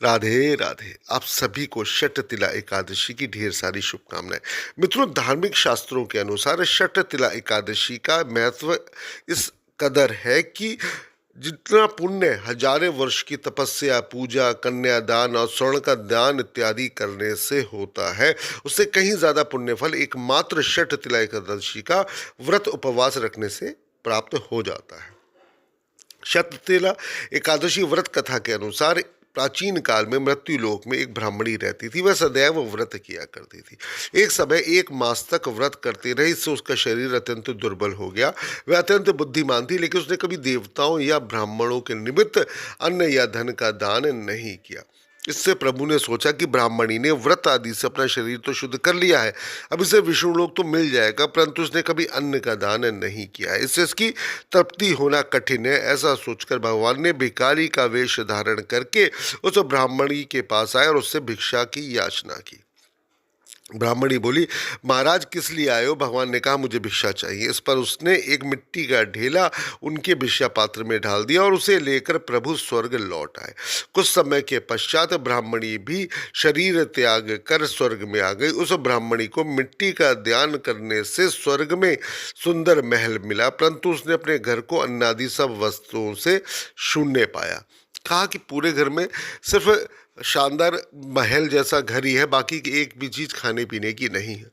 राधे राधे। आप सभी को शटतिला एकादशी की ढेर सारी शुभकामनाएं। मित्रों, धार्मिक शास्त्रों के अनुसार शटतिला एकादशी का महत्व इस कदर है कि जितना पुण्य हजारे वर्ष की तपस्या, पूजा, कन्यादान और स्वर्ण का दान इत्यादि करने से होता है, उससे कहीं ज्यादा पुण्य फल एकमात्र शटतिला एकादशी का व्रत उपवास रखने से प्राप्त हो जाता है। शततिला एकादशी व्रत कथा के अनुसार प्राचीन काल में मृत्यु लोक में एक ब्राह्मणी रहती थी। वह सदैव व्रत किया करती थी। एक समय 1 मास तक व्रत करती रही। इससे उसका शरीर अत्यंत दुर्बल हो गया। वह अत्यंत बुद्धिमान थी, लेकिन उसने कभी देवताओं या ब्राह्मणों के निमित्त अन्न या धन का दान नहीं किया। इससे प्रभु ने सोचा कि ब्राह्मणी ने व्रत आदि से अपना शरीर तो शुद्ध कर लिया है, अब इसे विष्णु लोक तो मिल जाएगा, परंतु उसने कभी अन्न का दान नहीं किया है, इससे इसकी तृप्ति होना कठिन है। ऐसा सोचकर भगवान ने भिखारी का वेश धारण करके उस ब्राह्मणी के पास आए और उससे भिक्षा की याचना की। ब्राह्मणी बोली, महाराज किस लिए आए हो? भगवान ने कहा, मुझे भिक्षा चाहिए। इस पर उसने एक मिट्टी का ढेला उनके भिक्षा पात्र में डाल दिया और उसे लेकर प्रभु स्वर्ग लौट आए। कुछ समय के पश्चात ब्राह्मणी भी शरीर त्याग कर स्वर्ग में आ गई। उस ब्राह्मणी को मिट्टी का ध्यान करने से स्वर्ग में सुंदर महल मिला, परंतु उसने अपने घर को अन्नादि सब वस्तुओं से शून्य पाया। कहा कि पूरे घर में सिर्फ शानदार महल जैसा घर ही है, बाकी की एक भी चीज खाने पीने की नहीं है।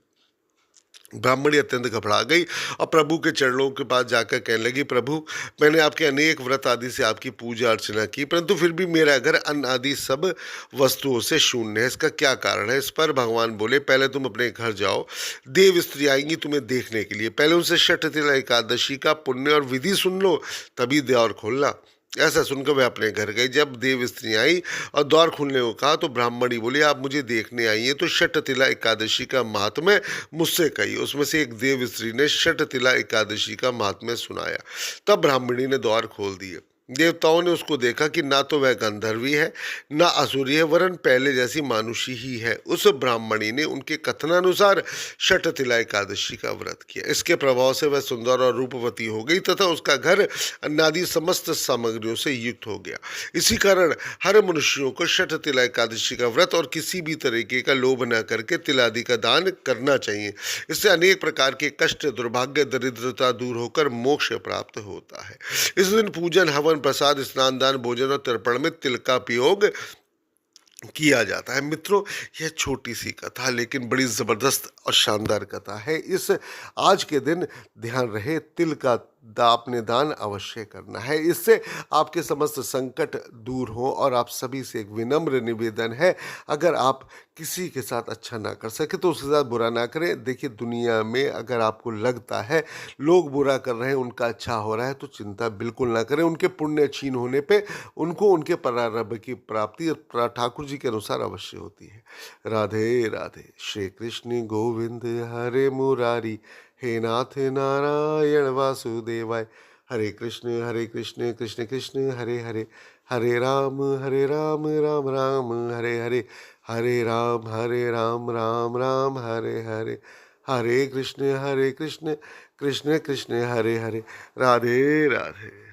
ब्राह्मणी अत्यंत घबरा गई और प्रभु के चरणों के पास जाकर कहने लगी, प्रभु, मैंने आपके अनेक व्रत आदि से आपकी पूजा अर्चना की, परंतु फिर भी मेरा घर अन्न आदि सब वस्तुओं से शून्य है। इसका क्या कारण है? इस पर भगवान बोले, पहले तुम अपने घर जाओ, देव स्त्री आएंगी तुम्हें देखने के लिए। पहले उनसे शटतिला एकादशी का पुण्य और विधि सुन लो, तभी द्वार खोलना। ऐसा सुनकर वह अपने घर गई। जब देव स्त्री आई और द्वार खोलने को कहा तो ब्राह्मणी बोली, आप मुझे देखने आई है तो शटतिला एकादशी का महात्म्य मुझसे कही। उसमें से एक देव स्त्री ने शटतिला एकादशी का महात्म्य सुनाया। तब ब्राह्मणी ने द्वार खोल दिए। देवताओं ने उसको देखा कि ना तो वह गंधर्वी है, ना असुरी है, वरन पहले जैसी मानुषी ही है। उस ब्राह्मणी ने उनके कथनानुसार शटतिला एकादशी का व्रत किया। इसके प्रभाव से वह सुंदर और रूपवती हो गई तथा उसका घर अन्नादि समस्त सामग्रियों से युक्त हो गया। इसी कारण हर मनुष्यों को शटतिला एकादशी का व्रत और किसी भी तरीके का लोभ न करके तिलादि का दान करना चाहिए। इससे अनेक प्रकार के कष्ट, दुर्भाग्य, दरिद्रता दूर होकर मोक्ष प्राप्त होता है। इस दिन पूजन, हवन, प्रसाद, स्नान, दान, भोजन और तर्पण में तिल का प्रयोग किया जाता है। मित्रों, यह छोटी सी कथा लेकिन बड़ी जबरदस्त और शानदार कथा है। इस आज के दिन ध्यान रहे, तिल का आपने दान अवश्य करना है। इससे आपके समस्त संकट दूर हो। और आप सभी से एक विनम्र निवेदन है, अगर आप किसी के साथ अच्छा ना कर सके तो उसके साथ बुरा ना करें। देखिए, दुनिया में अगर आपको लगता है लोग बुरा कर रहे हैं, उनका अच्छा हो रहा है, तो चिंता बिल्कुल ना करें। उनके पुण्य क्षीण होने पे उनको उनके प्रारब्ध की प्राप्ति ठाकुर जी के अनुसार अवश्य होती है। राधे राधे। श्री कृष्ण गोविंद हरे मुरारी, हे नाथ नारायण वासुदेवाय। हरे कृष्ण कृष्ण कृष्ण हरे हरे, हरे राम राम राम हरे हरे, हरे राम राम हरे हरे, हरे कृष्ण कृष्ण कृष्ण हरे हरे। राधे राधे।